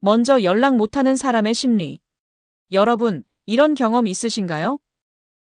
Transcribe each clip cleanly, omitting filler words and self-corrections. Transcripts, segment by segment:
먼저 연락 못하는 사람의 심리. 여러분, 이런 경험 있으신가요?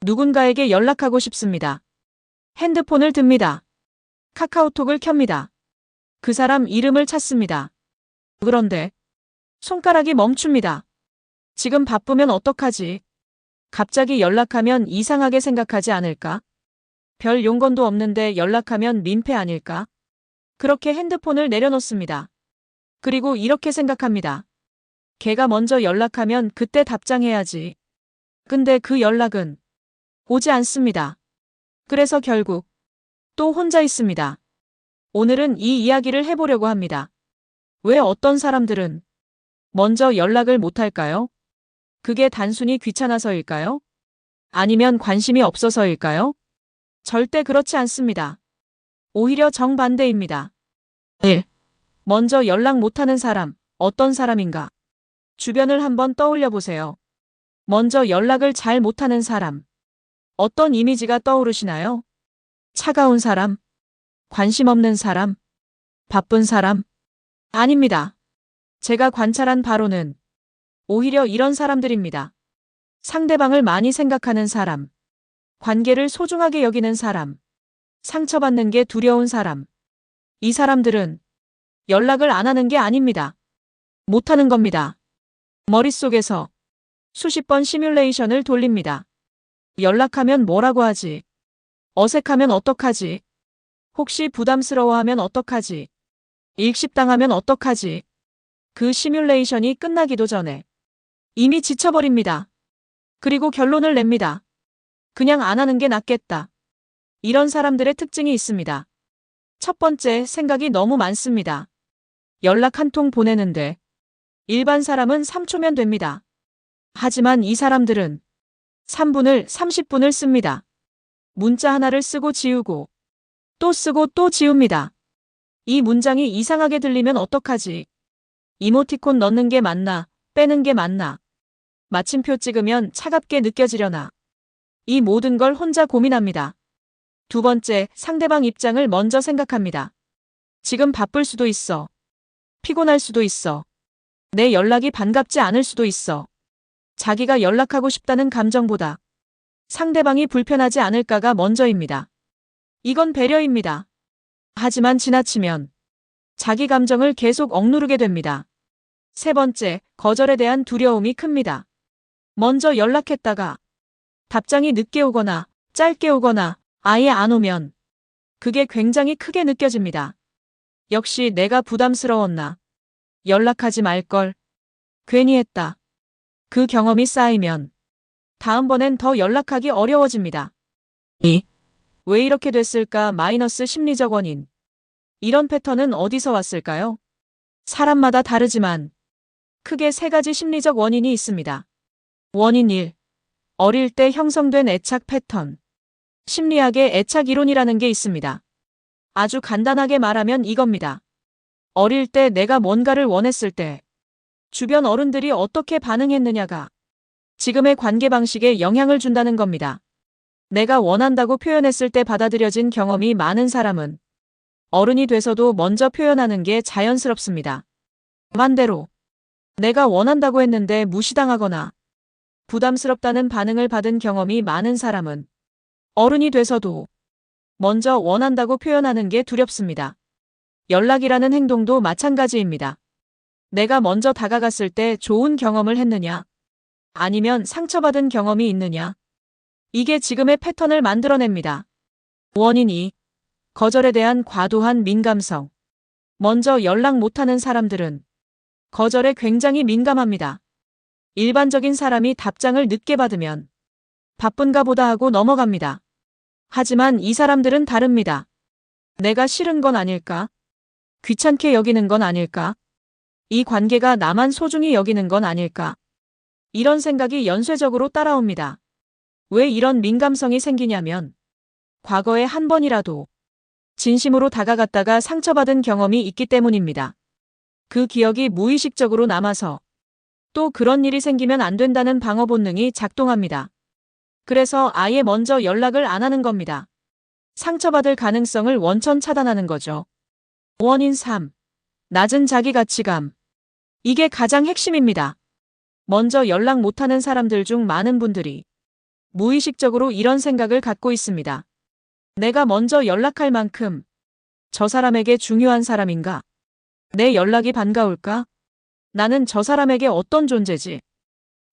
누군가에게 연락하고 싶습니다. 핸드폰을 듭니다. 카카오톡을 켭니다. 그 사람 이름을 찾습니다. 그런데 손가락이 멈춥니다. 지금 바쁘면 어떡하지? 갑자기 연락하면 이상하게 생각하지 않을까? 별 용건도 없는데 연락하면 민폐 아닐까? 그렇게 핸드폰을 내려놓습니다. 그리고 이렇게 생각합니다. 걔가 먼저 연락하면 그때 답장해야지. 근데 그 연락은 오지 않습니다. 그래서 결국 또 혼자 있습니다. 오늘은 이 이야기를 해보려고 합니다. 왜 어떤 사람들은 먼저 연락을 못할까요? 그게 단순히 귀찮아서일까요? 아니면 관심이 없어서일까요? 절대 그렇지 않습니다. 오히려 정반대입니다. 1. 먼저 연락 못하는 사람, 어떤 사람인가? 주변을 한번 떠올려 보세요. 먼저 연락을 잘 못하는 사람. 어떤 이미지가 떠오르시나요? 차가운 사람? 관심 없는 사람? 바쁜 사람? 아닙니다. 제가 관찰한 바로는 오히려 이런 사람들입니다. 상대방을 많이 생각하는 사람. 관계를 소중하게 여기는 사람. 상처받는 게 두려운 사람. 이 사람들은 연락을 안 하는 게 아닙니다. 못하는 겁니다. 머릿속에서 수십 번 시뮬레이션을 돌립니다. 연락하면 뭐라고 하지? 어색하면 어떡하지? 혹시 부담스러워하면 어떡하지? 일십당하면 어떡하지? 그 시뮬레이션이 끝나기도 전에 이미 지쳐버립니다. 그리고 결론을 냅니다. 그냥 안 하는 게 낫겠다. 이런 사람들의 특징이 있습니다. 첫 번째, 생각이 너무 많습니다. 연락 한 통 보내는데 일반 사람은 3초면 됩니다. 하지만 이 사람들은 3분을 30분을 씁니다. 문자 하나를 쓰고 지우고 또 쓰고 또 지웁니다. 이 문장이 이상하게 들리면 어떡하지? 이모티콘 넣는 게 맞나? 빼는 게 맞나? 마침표 찍으면 차갑게 느껴지려나? 이 모든 걸 혼자 고민합니다. 두 번째, 상대방 입장을 먼저 생각합니다. 지금 바쁠 수도 있어. 피곤할 수도 있어. 내 연락이 반갑지 않을 수도 있어. 자기가 연락하고 싶다는 감정보다 상대방이 불편하지 않을까가 먼저입니다. 이건 배려입니다. 하지만 지나치면 자기 감정을 계속 억누르게 됩니다. 세 번째, 거절에 대한 두려움이 큽니다. 먼저 연락했다가 답장이 늦게 오거나 짧게 오거나 아예 안 오면 그게 굉장히 크게 느껴집니다. 역시 내가 부담스러웠나? 연락하지 말걸. 괜히 했다. 그 경험이 쌓이면 다음번엔 더 연락하기 어려워집니다. 2. 왜 이렇게 됐을까? 마이너스 심리적 원인. 이런 패턴은 어디서 왔을까요? 사람마다 다르지만 크게 세 가지 심리적 원인이 있습니다. 원인 1. 어릴 때 형성된 애착 패턴. 심리학의 애착 이론이라는 게 있습니다. 아주 간단하게 말하면 이겁니다. 어릴 때 내가 뭔가를 원했을 때 주변 어른들이 어떻게 반응했느냐가 지금의 관계 방식에 영향을 준다는 겁니다. 내가 원한다고 표현했을 때 받아들여진 경험이 많은 사람은 어른이 돼서도 먼저 표현하는 게 자연스럽습니다. 반대로 내가 원한다고 했는데 무시당하거나 부담스럽다는 반응을 받은 경험이 많은 사람은 어른이 돼서도 먼저 원한다고 표현하는 게 두렵습니다. 연락이라는 행동도 마찬가지입니다. 내가 먼저 다가갔을 때 좋은 경험을 했느냐? 아니면 상처받은 경험이 있느냐? 이게 지금의 패턴을 만들어냅니다. 원인 2. 거절에 대한 과도한 민감성. 먼저 연락 못하는 사람들은 거절에 굉장히 민감합니다. 일반적인 사람이 답장을 늦게 받으면 바쁜가 보다 하고 넘어갑니다. 하지만 이 사람들은 다릅니다. 내가 싫은 건 아닐까? 귀찮게 여기는 건 아닐까? 이 관계가 나만 소중히 여기는 건 아닐까? 이런 생각이 연쇄적으로 따라옵니다. 왜 이런 민감성이 생기냐면 과거에 한 번이라도 진심으로 다가갔다가 상처받은 경험이 있기 때문입니다. 그 기억이 무의식적으로 남아서 또 그런 일이 생기면 안 된다는 방어 본능이 작동합니다. 그래서 아예 먼저 연락을 안 하는 겁니다. 상처받을 가능성을 원천 차단하는 거죠. 원인 3. 낮은 자기 가치감. 이게 가장 핵심입니다. 먼저 연락 못하는 사람들 중 많은 분들이 무의식적으로 이런 생각을 갖고 있습니다. 내가 먼저 연락할 만큼 저 사람에게 중요한 사람인가? 내 연락이 반가울까? 나는 저 사람에게 어떤 존재지?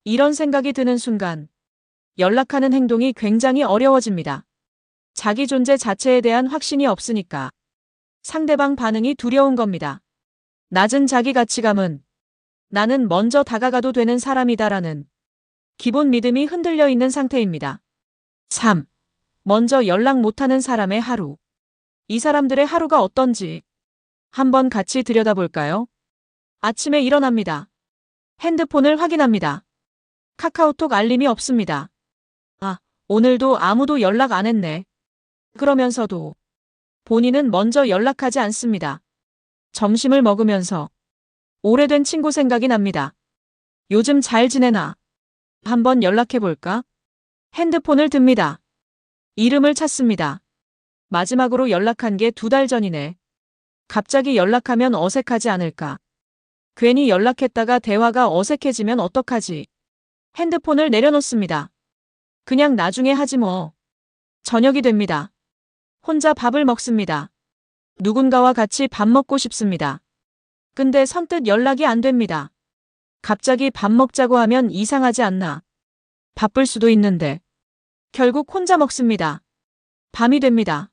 이런 생각이 드는 순간 연락하는 행동이 굉장히 어려워집니다. 자기 존재 자체에 대한 확신이 없으니까 상대방 반응이 두려운 겁니다. 낮은 자기 가치감은 나는 먼저 다가가도 되는 사람이다라는 기본 믿음이 흔들려 있는 상태입니다. 3. 먼저 연락 못하는 사람의 하루. 이 사람들의 하루가 어떤지 한번 같이 들여다볼까요? 아침에 일어납니다. 핸드폰을 확인합니다. 카카오톡 알림이 없습니다. 아, 오늘도 아무도 연락 안 했네. 그러면서도 본인은 먼저 연락하지 않습니다. 점심을 먹으면서 오래된 친구 생각이 납니다. 요즘 잘 지내나? 한번 연락해볼까? 핸드폰을 듭니다. 이름을 찾습니다. 마지막으로 연락한 게 2달 전이네. 갑자기 연락하면 어색하지 않을까? 괜히 연락했다가 대화가 어색해지면 어떡하지? 핸드폰을 내려놓습니다. 그냥 나중에 하지 뭐. 저녁이 됩니다. 혼자 밥을 먹습니다. 누군가와 같이 밥 먹고 싶습니다. 근데 선뜻 연락이 안 됩니다. 갑자기 밥 먹자고 하면 이상하지 않나? 바쁠 수도 있는데. 결국 혼자 먹습니다. 밤이 됩니다.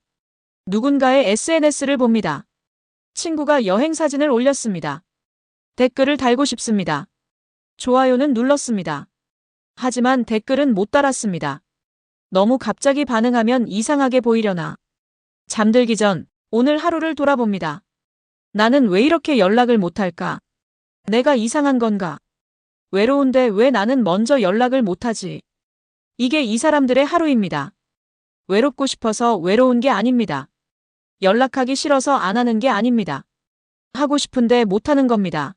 누군가의 SNS를 봅니다. 친구가 여행 사진을 올렸습니다. 댓글을 달고 싶습니다. 좋아요는 눌렀습니다. 하지만 댓글은 못 달았습니다. 너무 갑자기 반응하면 이상하게 보이려나. 잠들기 전 오늘 하루를 돌아봅니다. 나는 왜 이렇게 연락을 못할까? 내가 이상한 건가? 외로운데 왜 나는 먼저 연락을 못하지? 이게 이 사람들의 하루입니다. 외롭고 싶어서 외로운 게 아닙니다. 연락하기 싫어서 안 하는 게 아닙니다. 하고 싶은데 못하는 겁니다.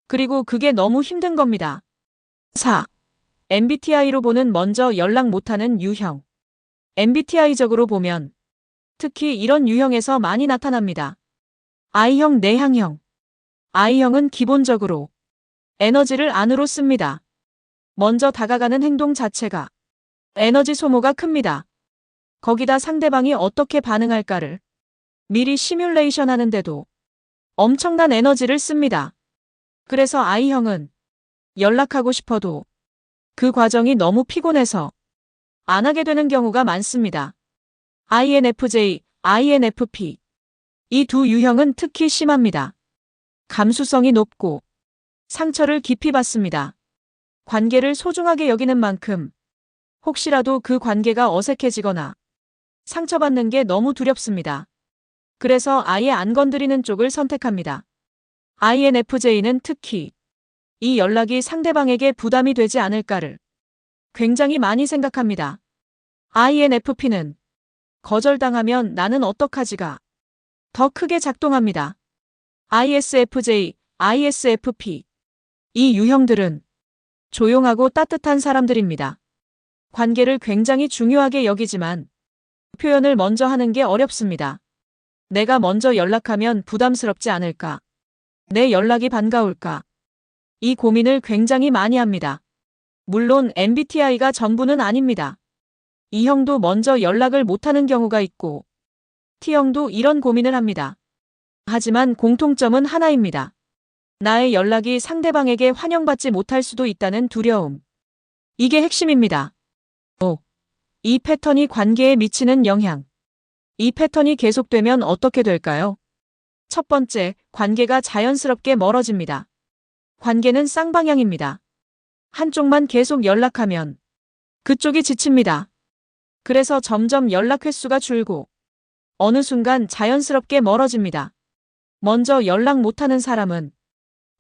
그리고 그게 너무 힘든 겁니다. 4. MBTI로 보는 먼저 연락 못하는 유형. MBTI적으로 보면 특히 이런 유형에서 많이 나타납니다. I형, 내향형. I형은 기본적으로 에너지를 안으로 씁니다. 먼저 다가가는 행동 자체가 에너지 소모가 큽니다. 거기다 상대방이 어떻게 반응할까를 미리 시뮬레이션 하는데도 엄청난 에너지를 씁니다. 그래서 I형은 연락하고 싶어도 그 과정이 너무 피곤해서 안 하게 되는 경우가 많습니다. INFJ, INFP. 이 두 유형은 특히 심합니다. 감수성이 높고 상처를 깊이 받습니다. 관계를 소중하게 여기는 만큼 혹시라도 그 관계가 어색해지거나 상처받는 게 너무 두렵습니다. 그래서 아예 안 건드리는 쪽을 선택합니다. INFJ는 특히 이 연락이 상대방에게 부담이 되지 않을까를 굉장히 많이 생각합니다. INFP는 거절당하면 나는 어떡하지가 더 크게 작동합니다. ISFJ, ISFP. 이 유형들은 조용하고 따뜻한 사람들입니다. 관계를 굉장히 중요하게 여기지만 표현을 먼저 하는 게 어렵습니다. 내가 먼저 연락하면 부담스럽지 않을까? 내 연락이 반가울까? 이 고민을 굉장히 많이 합니다. 물론 MBTI가 전부는 아닙니다. E형도 먼저 연락을 못하는 경우가 있고 T형도 이런 고민을 합니다. 하지만 공통점은 하나입니다. 나의 연락이 상대방에게 환영받지 못할 수도 있다는 두려움. 이게 핵심입니다. 5. 이 패턴이 관계에 미치는 영향. 이 패턴이 계속되면 어떻게 될까요? 첫 번째, 관계가 자연스럽게 멀어집니다. 관계는 쌍방향입니다. 한쪽만 계속 연락하면 그쪽이 지칩니다. 그래서 점점 연락 횟수가 줄고 어느 순간 자연스럽게 멀어집니다. 먼저 연락 못하는 사람은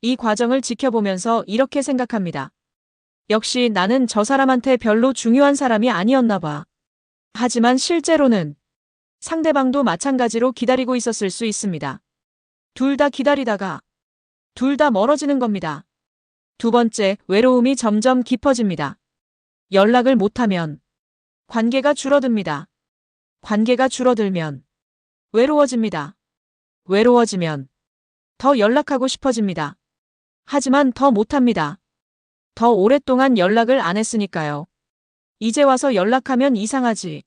이 과정을 지켜보면서 이렇게 생각합니다. 역시 나는 저 사람한테 별로 중요한 사람이 아니었나 봐. 하지만 실제로는 상대방도 마찬가지로 기다리고 있었을 수 있습니다. 둘 다 기다리다가 둘 다 멀어지는 겁니다. 두 번째, 외로움이 점점 깊어집니다. 연락을 못하면 관계가 줄어듭니다. 관계가 줄어들면 외로워집니다. 외로워지면 더 연락하고 싶어집니다. 하지만 더 못합니다. 더 오랫동안 연락을 안 했으니까요. 이제 와서 연락하면 이상하지.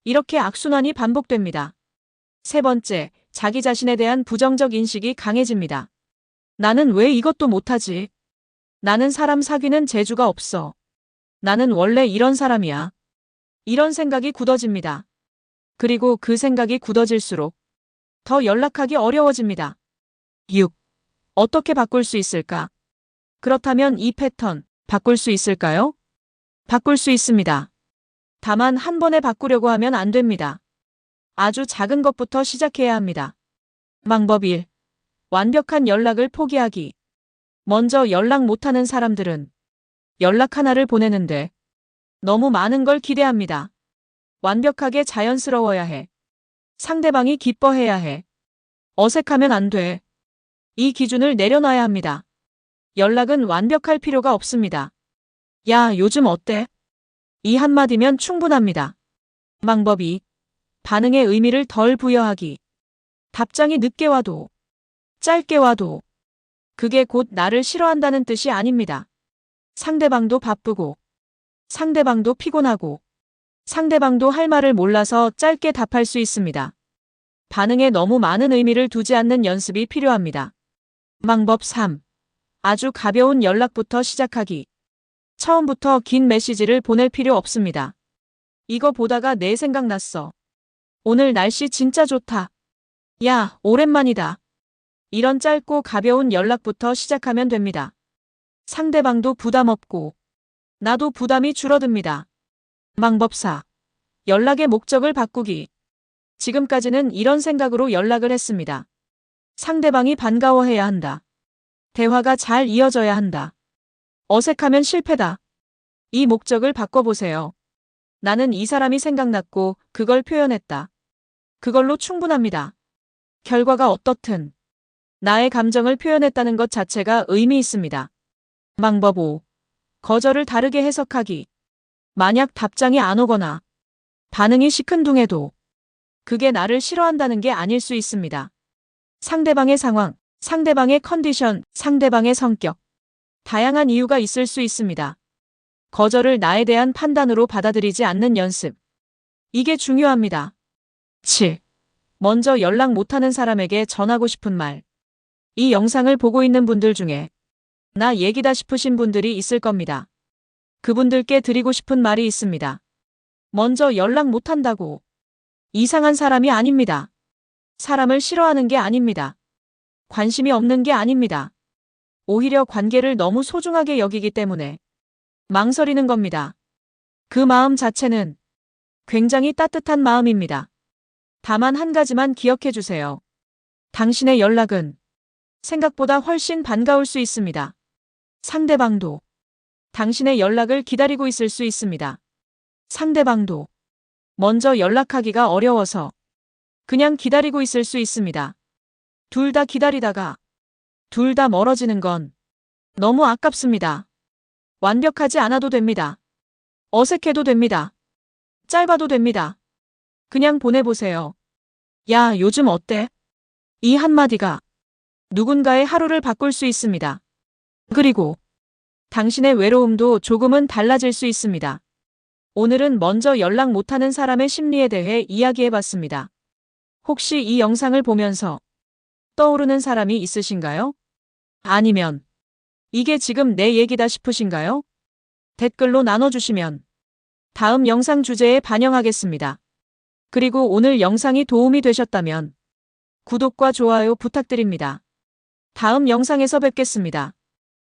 이렇게 악순환이 반복됩니다. 세 번째, 자기 자신에 대한 부정적 인식이 강해집니다. 나는 왜 이것도 못하지? 나는 사람 사귀는 재주가 없어. 나는 원래 이런 사람이야. 이런 생각이 굳어집니다. 그리고 그 생각이 굳어질수록 더 연락하기 어려워집니다. 6. 어떻게 바꿀 수 있을까? 그렇다면 이 패턴, 바꿀 수 있을까요? 바꿀 수 있습니다. 다만 한 번에 바꾸려고 하면 안 됩니다. 아주 작은 것부터 시작해야 합니다. 방법 1. 완벽한 연락을 포기하기. 먼저 연락 못하는 사람들은 연락 하나를 보내는데 너무 많은 걸 기대합니다. 완벽하게 자연스러워야 해. 상대방이 기뻐해야 해. 어색하면 안 돼. 이 기준을 내려놔야 합니다. 연락은 완벽할 필요가 없습니다. 야, 요즘 어때? 이 한마디면 충분합니다. 방법 2. 반응에 의미를 덜 부여하기. 답장이 늦게 와도, 짧게 와도, 그게 곧 나를 싫어한다는 뜻이 아닙니다. 상대방도 바쁘고, 상대방도 피곤하고, 상대방도 할 말을 몰라서 짧게 답할 수 있습니다. 반응에 너무 많은 의미를 두지 않는 연습이 필요합니다. 방법 3. 아주 가벼운 연락부터 시작하기. 처음부터 긴 메시지를 보낼 필요 없습니다. 이거 보다가 내 생각 났어. 오늘 날씨 진짜 좋다. 야, 오랜만이다. 이런 짧고 가벼운 연락부터 시작하면 됩니다. 상대방도 부담 없고, 나도 부담이 줄어듭니다. 방법 4. 연락의 목적을 바꾸기. 지금까지는 이런 생각으로 연락을 했습니다. 상대방이 반가워해야 한다. 대화가 잘 이어져야 한다. 어색하면 실패다. 이 목적을 바꿔보세요. 나는 이 사람이 생각났고 그걸 표현했다. 그걸로 충분합니다. 결과가 어떻든 나의 감정을 표현했다는 것 자체가 의미 있습니다. 방법 5. 거절을 다르게 해석하기. 만약 답장이 안 오거나 반응이 시큰둥해도 그게 나를 싫어한다는 게 아닐 수 있습니다. 상대방의 상황, 상대방의 컨디션, 상대방의 성격. 다양한 이유가 있을 수 있습니다. 거절을 나에 대한 판단으로 받아들이지 않는 연습. 이게 중요합니다. 7. 먼저 연락 못하는 사람에게 전하고 싶은 말. 이 영상을 보고 있는 분들 중에 나 얘기다 싶으신 분들이 있을 겁니다. 그분들께 드리고 싶은 말이 있습니다. 먼저 연락 못한다고 이상한 사람이 아닙니다. 사람을 싫어하는 게 아닙니다. 관심이 없는 게 아닙니다. 오히려 관계를 너무 소중하게 여기기 때문에 망설이는 겁니다. 그 마음 자체는 굉장히 따뜻한 마음입니다. 다만 한 가지만 기억해 주세요. 당신의 연락은 생각보다 훨씬 반가울 수 있습니다. 상대방도 당신의 연락을 기다리고 있을 수 있습니다. 상대방도 먼저 연락하기가 어려워서 그냥 기다리고 있을 수 있습니다. 둘 다 기다리다가 둘 다 멀어지는 건 너무 아깝습니다. 완벽하지 않아도 됩니다. 어색해도 됩니다. 짧아도 됩니다. 그냥 보내보세요. 야, 요즘 어때? 이 한마디가 누군가의 하루를 바꿀 수 있습니다. 그리고 당신의 외로움도 조금은 달라질 수 있습니다. 오늘은 먼저 연락 못하는 사람의 심리에 대해 이야기해봤습니다. 혹시 이 영상을 보면서 떠오르는 사람이 있으신가요? 아니면 이게 지금 내 얘기다 싶으신가요? 댓글로 나눠주시면 다음 영상 주제에 반영하겠습니다. 그리고 오늘 영상이 도움이 되셨다면 구독과 좋아요 부탁드립니다. 다음 영상에서 뵙겠습니다.